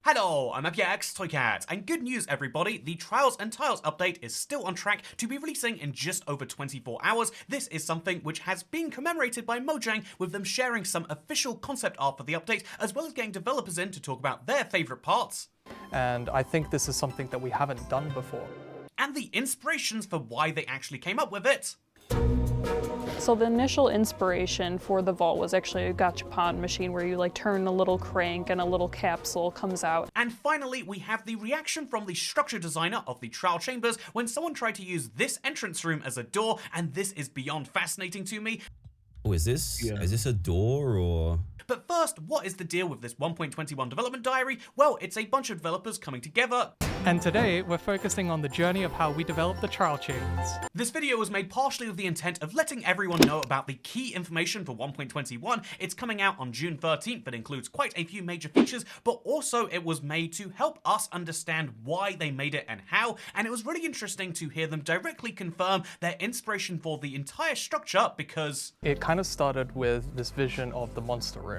Hello, I'm FX Toycat, and good news everybody, the Trials and Tiles update is still on track to be releasing in just over 24 hours. This is something which has been commemorated by Mojang, with them sharing some official concept art for the update, as well as getting developers in to talk about their favourite parts. And I think this is something that we haven't done before. And the inspirations for why they actually came up with it. So the initial inspiration for the vault was actually a gachapon machine where you turn a little crank and a little capsule comes out. And finally, we have the reaction from the structure designer of the trial chambers when someone tried to use this entrance room as a door, and this is beyond fascinating to me. Oh, is this a door or? But first, what is the deal with this 1.21 development diary? Well, it's a bunch of developers coming together. And today, we're focusing on the journey of how we developed the trial chambers. This video was made partially with the intent of letting everyone know about the key information for 1.21. It's coming out on June 13th. It includes quite a few major features, but also it was made to help us understand why they made it and how. And it was really interesting to hear them directly confirm their inspiration for the entire structure, because it kind of started with this vision of the monster room.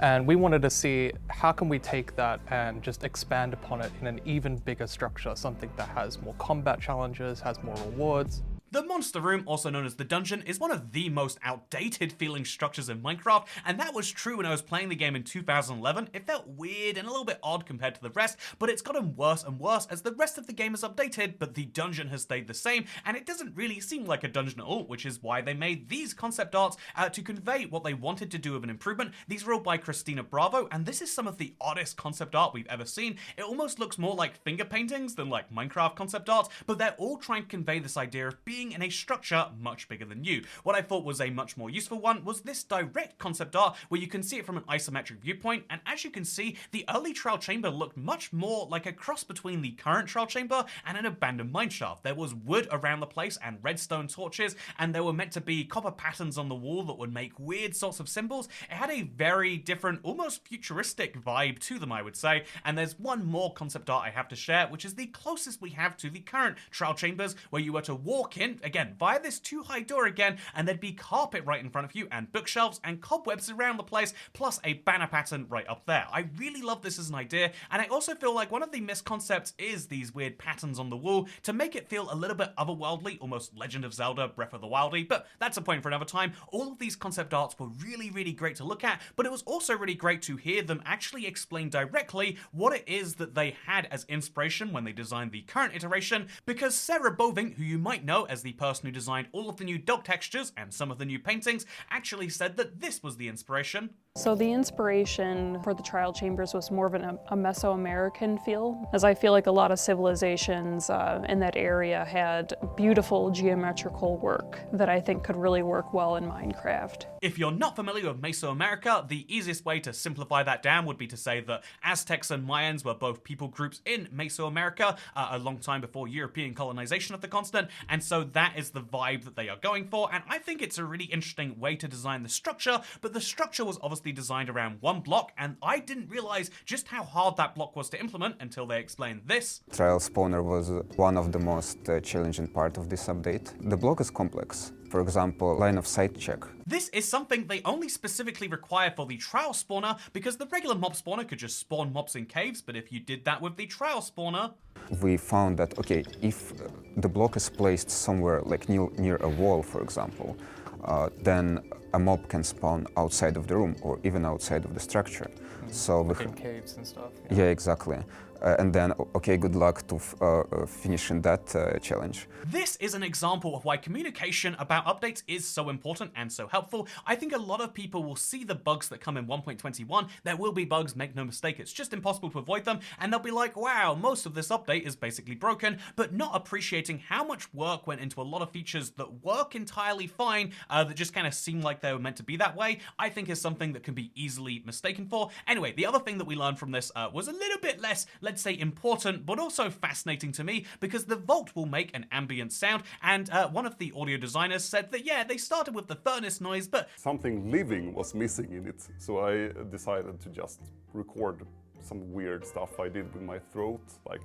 And we wanted to see how can we take that and just expand upon it in an even bigger structure, something that has more combat challenges, has more rewards. The monster room, also known as the dungeon, is one of the most outdated feeling structures in Minecraft, and that was true when I was playing the game in 2011. It felt weird and a little bit odd compared to the rest, but it's gotten worse and worse as the rest of the game is updated, but the dungeon has stayed the same, and it doesn't really seem like a dungeon at all, which is why they made these concept arts to convey what they wanted to do with an improvement. These were all by Christina Bravo, and this is some of the oddest concept art we've ever seen. It almost looks more like finger paintings than like Minecraft concept art, but they're all trying to convey this idea of being in a structure much bigger than you. What I thought was a much more useful one was this direct concept art where you can see it from an isometric viewpoint, and as you can see, the early trial chamber looked much more like a cross between the current trial chamber and an abandoned mineshaft. There was wood around the place and redstone torches, and there were meant to be copper patterns on the wall that would make weird sorts of symbols. It had a very different, almost futuristic vibe to them, I would say, and there's one more concept art I have to share, which is the closest we have to the current trial chambers, where you were to walk in, again, via this too high door again, and there'd be carpet right in front of you, and bookshelves, and cobwebs around the place, plus a banner pattern right up there. I really love this as an idea, and I also feel like one of the missed concepts is these weird patterns on the wall to make it feel a little bit otherworldly, almost Legend of Zelda, Breath of the Wildy, but that's a point for another time. All of these concept arts were really, really great to look at, but it was also really great to hear them actually explain directly what it is that they had as inspiration when they designed the current iteration, because Sarah Boving, who you might know as the person who designed all of the new dog textures and some of the new paintings, actually said that this was the inspiration. So the inspiration for the trial chambers was more of a Mesoamerican feel, as I feel like a lot of civilizations in that area had beautiful geometrical work that I think could really work well in Minecraft. If you're not familiar with Mesoamerica, the easiest way to simplify that down would be to say that Aztecs and Mayans were both people groups in Mesoamerica a long time before European colonization of the continent, and so that is the vibe that they are going for, and I think it's a really interesting way to design the structure, but the structure was obviously designed around one block, and I didn't realize just how hard that block was to implement until they explained this. Trial spawner was one of the most challenging part of this update. The block is complex. For example, line of sight check. This is something they only specifically require for the trial spawner, because the regular mob spawner could just spawn mobs in caves, but if you did that with the trial spawner, we found that, okay, if the block is placed somewhere like near a wall, for example, then a mob can spawn outside of the room or even outside of the structure. So in caves and stuff. Yeah, exactly. And then, okay, good luck to finishing that challenge. This is an example of why communication about updates is so important and so helpful. I think a lot of people will see the bugs that come in 1.21. There will be bugs, make no mistake, it's just impossible to avoid them, and they'll be like, wow, most of this update is basically broken, but not appreciating how much work went into a lot of features that work entirely fine, that just kind of seem like they were meant to be that way, I think is something that can be easily mistaken for. Anyway, the other thing that we learned from this was a little bit less, let's say, important, but also fascinating to me, because the vault will make an ambient sound, and one of the audio designers said that, yeah, they started with the furnace noise, but something living was missing in it, so I decided to just record some weird stuff I did with my throat, like...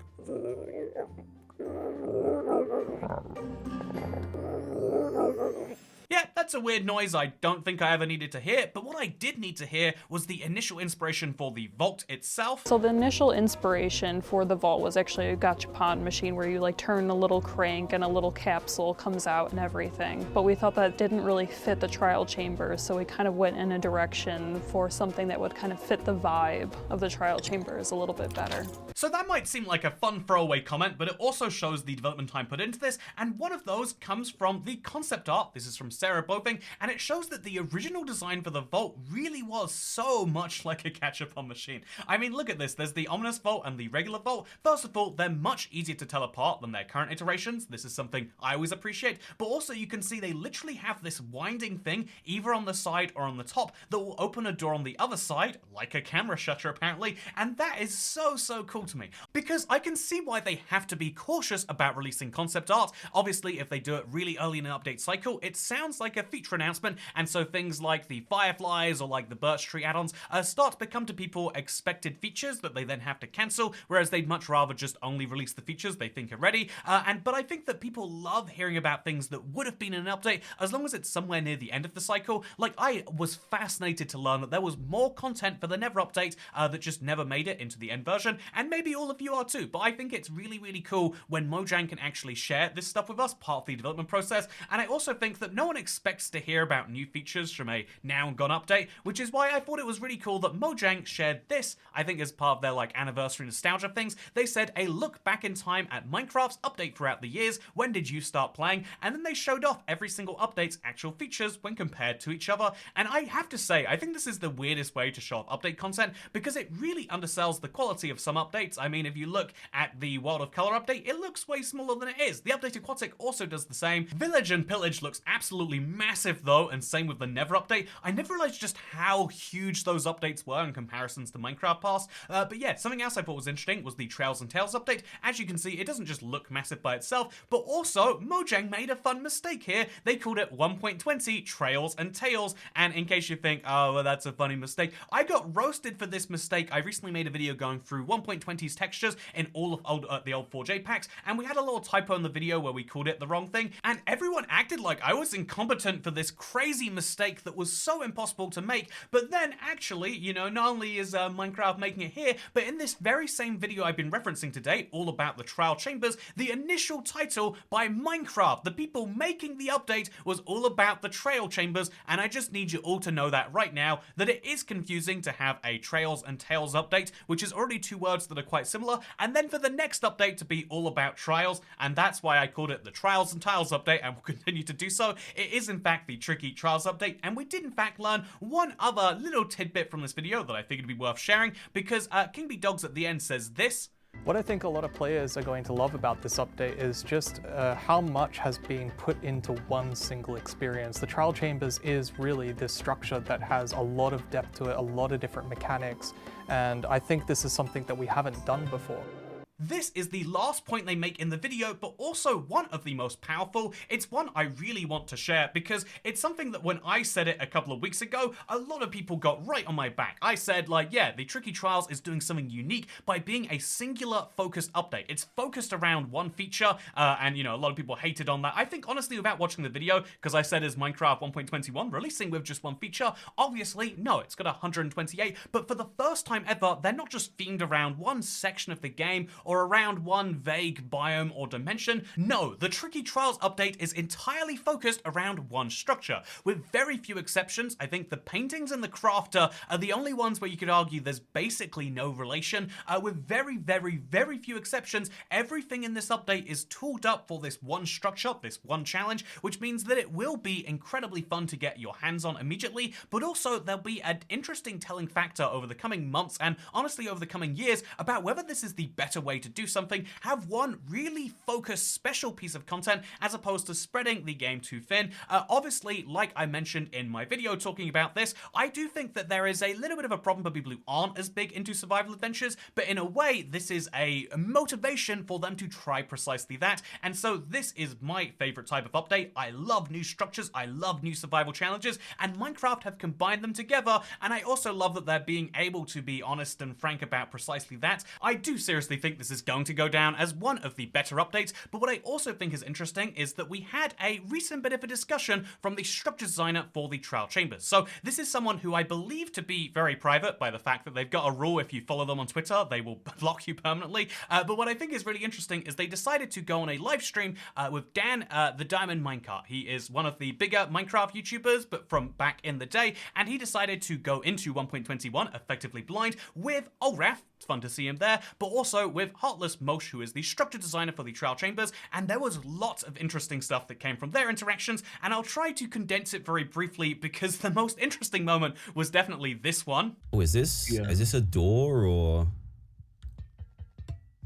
Yeah, that's that's a weird noise I don't think I ever needed to hear, but what I did need to hear was the initial inspiration for the vault itself. So the initial inspiration for the vault was actually a gachapon machine where you like turn a little crank and a little capsule comes out and everything. But we thought that didn't really fit the trial chambers, so we kind of went in a direction for something that would kind of fit the vibe of the trial chambers a little bit better. So that might seem like a fun throwaway comment, but it also shows the development time put into this, and one of those comes from the concept art. This is from Sarah Bofing, and it shows that the original design for the vault really was so much like a gachapon machine. I mean, look at this. There's the ominous vault and the regular vault. First of all, they're much easier to tell apart than their current iterations. This is something I always appreciate, but also you can see they literally have this winding thing either on the side or on the top that will open a door on the other side, like a camera shutter apparently, and that is so cool to me, because I can see why they have to be cautious about releasing concept art. Obviously, if they do it really early in an update cycle, it sounds like a feature announcement, and so things like the Fireflies or like the Birch Tree add-ons start to become to people expected features that they then have to cancel, whereas they'd much rather just only release the features they think are ready. But I think that people love hearing about things that would have been in an update as long as it's somewhere near the end of the cycle. Like, I was fascinated to learn that there was more content for the Never update that just never made it into the end version, and maybe all of you are too, but I think it's really cool when Mojang can actually share this stuff with us, part of the development process, and I also think that no one expects to hear about new features from a now and gone update, which is why I thought it was really cool that Mojang shared this, I think as part of their like anniversary nostalgia things. They said a look back in time at Minecraft's update throughout the years, when did you start playing, and then they showed off every single update's actual features when compared to each other, and I have to say, I think this is the weirdest way to show off update content, because it really undersells the quality of some updates. I mean, if you look at the World of Color update, it looks way smaller than it is. The update Aquatic also does the same. Village and Pillage looks absolutely massive though, and same with the Never update. I never realized just how huge those updates were in comparisons to Minecraft Past. But yeah, something else I thought was interesting was the Trails and Tales update. As you can see, it doesn't just look massive by itself, but also Mojang made a fun mistake here. They called it 1.20 Trails and Tales, and in case you think, oh, well, that's a funny mistake, I got roasted for this mistake. I recently made a video going through 1.20's textures in all of the old 4J packs, and we had a little typo in the video where we called it the wrong thing, and everyone acted like I was incompetent for this crazy mistake that was so impossible to make. But then actually, you know, not only is Minecraft making it here, but in this very same video I've been referencing today, all about the trial chambers, the initial title by Minecraft, the people making the update, was all about the trail chambers, and I just need you all to know that right now, that it is confusing to have a Trails and Tales update, which is already two words that are quite similar, and then for the next update to be all about trials, and that's why I called it the Trials and Tiles update, and will continue to do so. It is in fact the Tricky Trials update, and we did in fact learn one other little tidbit from this video that I think would be worth sharing, because King B Dogs at the end says this. What I think a lot of players are going to love about this update is just how much has been put into one single experience. The Trial Chambers is really this structure that has a lot of depth to it, a lot of different mechanics, and I think this is something that we haven't done before. This is the last point they make in the video, but also one of the most powerful. It's one I really want to share because it's something that when I said it a couple of weeks ago, a lot of people got right on my back. I said, like, yeah, the Tricky Trials is doing something unique by being a singular focused update. It's focused around one feature, and you know, a lot of people hated on that. I think honestly, without watching the video, because I said is Minecraft 1.21 releasing with just one feature, obviously, no, it's got 128, but for the first time ever, they're not just themed around one section of the game or around one vague biome or dimension. No, the Tricky Trials update is entirely focused around one structure. With very few exceptions, I think the paintings and the crafter are the only ones where you could argue there's basically no relation. With very few exceptions, everything in this update is tooled up for this one structure, this one challenge, which means that it will be incredibly fun to get your hands on immediately, but also there'll be an interesting telling factor over the coming months and honestly over the coming years about whether this is the better way to do something, have one really focused special piece of content as opposed to spreading the game too thin. Obviously, like I mentioned in my video talking about this, I do think that there is a little bit of a problem for people who aren't as big into survival adventures, but in a way, this is a motivation for them to try precisely that, and so this is my favorite type of update. I love new structures, I love new survival challenges, and Minecraft have combined them together, and I also love that they're being able to be honest and frank about precisely that. I do seriously think this this is going to go down as one of the better updates, but what I also think is interesting is that we had a recent bit of a discussion from the structure designer for the trial chambers. So this is someone who I believe to be very private by the fact that they've got a rule: if you follow them on Twitter, they will block you permanently. But what I think is really interesting is they decided to go on a live stream with Dan the Diamond Minecart. He is one of the bigger Minecraft YouTubers, but from back in the day, and he decided to go into 1.21 effectively blind with Olraf. It's fun to see him there, but also with Heartless Mosh, who is the structure designer for the trial chambers, and there was lots of interesting stuff that came from their interactions, and I'll try to condense it very briefly because the most interesting moment was definitely this one. Oh, is this a door or?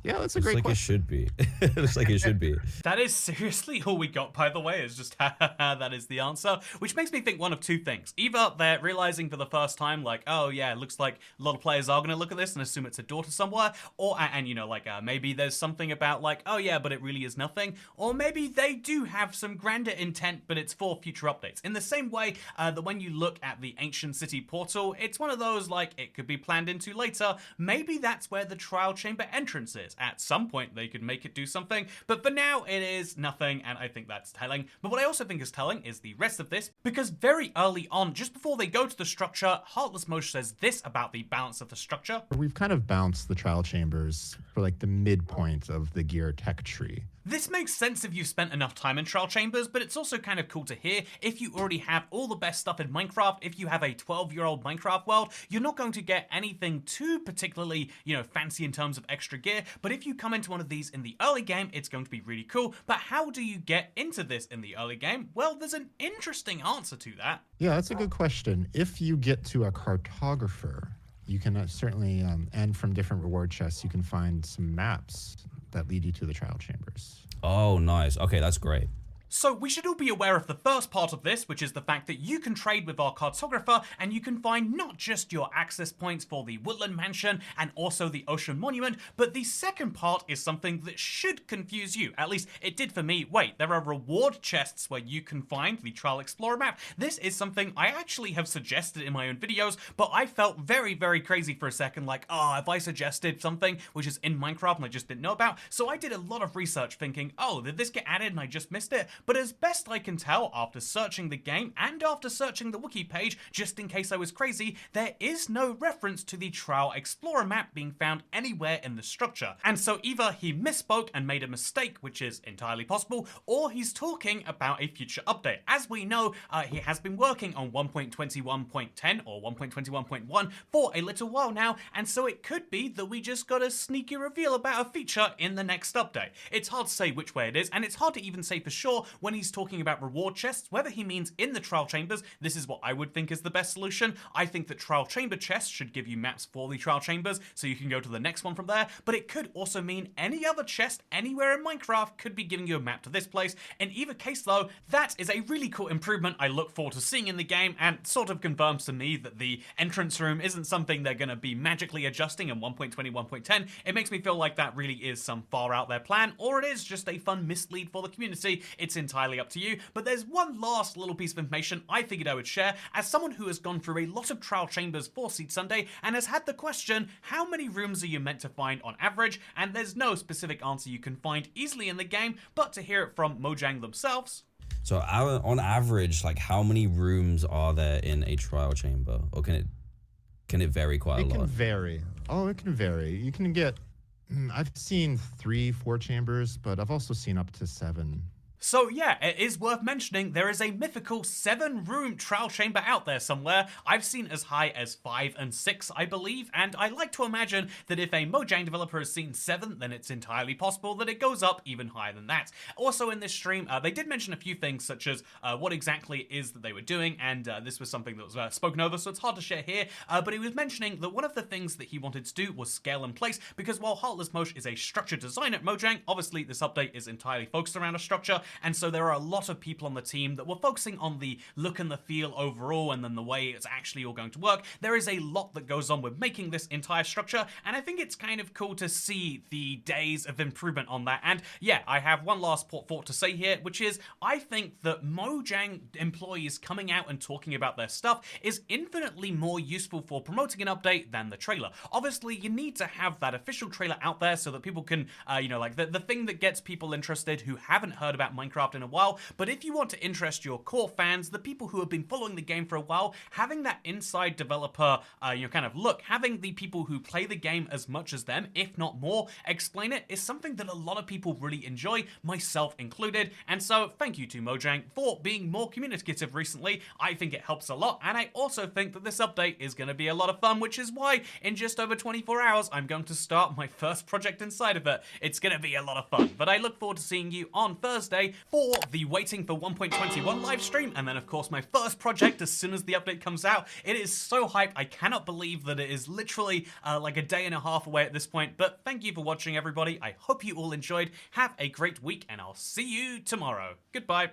Yeah, that's a great question. Looks like it should be. Looks like it should be. That is seriously all we got, by the way, is just that is the answer, which makes me think one of two things. Either they're realizing for the first time, like, oh yeah, it looks like a lot of players are going to look at this and assume it's a door to somewhere, or, and you know, like, maybe there's something about like, oh yeah, but it really is nothing, or maybe they do have some grander intent, but it's for future updates. In the same way that when you look at the Ancient City portal, it's one of those, like, it could be planned into later. Maybe that's where the trial chamber entrance is. At some point they could make it do something, but for now it is nothing, and I think that's telling. But what I also think is telling is the rest of this, because very early on, just before they go to the structure, Heartless Mosh says this about the balance of the structure. We've kind of bounced the trial chambers for like the midpoint of the gear tech tree. This makes sense if you've spent enough time in trial chambers, but it's also kind of cool to hear if you already have all the best stuff in Minecraft. If you have a 12-year-old Minecraft world, you're not going to get anything too particularly, you know, fancy in terms of extra gear, but if you come into one of these in the early game, it's going to be really cool. But how do you get into this in the early game? Well, there's an interesting answer to that. Yeah, that's a good question. If you get to a cartographer, you can certainly, and from different reward chests, you can find some maps that lead you to the trial chambers. Oh, nice. Okay, that's great. So we should all be aware of the first part of this, which is the fact that you can trade with our cartographer and you can find not just your access points for the Woodland Mansion and also the Ocean Monument, but the second part is something that should confuse you. At least it did for me. Wait, there are reward chests where you can find the Trial Explorer map. This is something I actually have suggested in my own videos, but I felt very, very crazy for a second, like, oh, if I suggested something which is in Minecraft and I just didn't know about. So I did a lot of research thinking, oh, did this get added and I just missed it? But as best I can tell, after searching the game and after searching the wiki page, just in case I was crazy, there is no reference to the Trial Explorer map being found anywhere in the structure. And so either he misspoke and made a mistake, which is entirely possible, or he's talking about a future update. As we know, he has been working on 1.21.10 or 1.21.1 for a little while now, and so it could be that we just got a sneaky reveal about a feature in the next update. It's hard to say which way it is, and it's hard to even say for sure when he's talking about reward chests, whether he means in the trial chambers. This is what I would think is the best solution. I think that trial chamber chests should give you maps for the trial chambers, so you can go to the next one from there, but it could also mean any other chest anywhere in Minecraft could be giving you a map to this place. In either case though, that is a really cool improvement I look forward to seeing in the game, and sort of confirms to me that the entrance room isn't something they're going to be magically adjusting in 1.21.10. It makes me feel like that really is some far out there plan, or it is just a fun mislead for the community. It's entirely up to you. But there's one last little piece of information I figured I would share as someone who has gone through a lot of trial chambers for Seed Sunday and has had the question, how many rooms are you meant to find on average? And there's no specific answer you can find easily in the game, but to hear it from Mojang themselves. So on average, like, how many rooms are there in a trial chamber, or can it vary quite a lot? It can vary. Oh, it can vary. You can get, I've seen 3-4 chambers, but I've also seen up to 7. So yeah, it is worth mentioning there is a mythical 7-room trial chamber out there somewhere. I've seen as high as 5 and 6, I believe, and I like to imagine that if a Mojang developer has seen 7, then it's entirely possible that it goes up even higher than that. Also in this stream, they did mention a few things such as what exactly it is that they were doing, and this was something that was spoken over, so it's hard to share here, but he was mentioning that one of the things that he wanted to do was scale in place, because while Heartless Mosh is a structure designer at Mojang, obviously this update is entirely focused around a structure, and so there are a lot of people on the team that were focusing on the look and the feel overall, and then the way it's actually all going to work. There is a lot that goes on with making this entire structure, and I think it's kind of cool to see the days of improvement on that. And yeah, I have one last thought to say here, which is I think that Mojang employees coming out and talking about their stuff is infinitely more useful for promoting an update than the trailer. Obviously, you need to have that official trailer out there so that people can, like the thing that gets people interested who haven't heard about Minecraft in a while. But if you want to interest your core fans, the people who have been following the game for a while, having that inside developer, kind of look, having the people who play the game as much as them, if not more, explain it is something that a lot of people really enjoy, myself included. And so thank you to Mojang for being more communicative recently. I think it helps a lot, and I also think that this update is going to be a lot of fun, which is why in just over 24 hours I'm going to start my first project inside of it. It's going to be a lot of fun, but I look forward to seeing you on Thursday for the Waiting for 1.21 live stream, and then of course my first project as soon as the update comes out. It is so hyped. I cannot believe that it is literally like a day and a half away at this point, but thank you for watching, everybody. I hope you all enjoyed. Have a great week, and I'll see you tomorrow. Goodbye.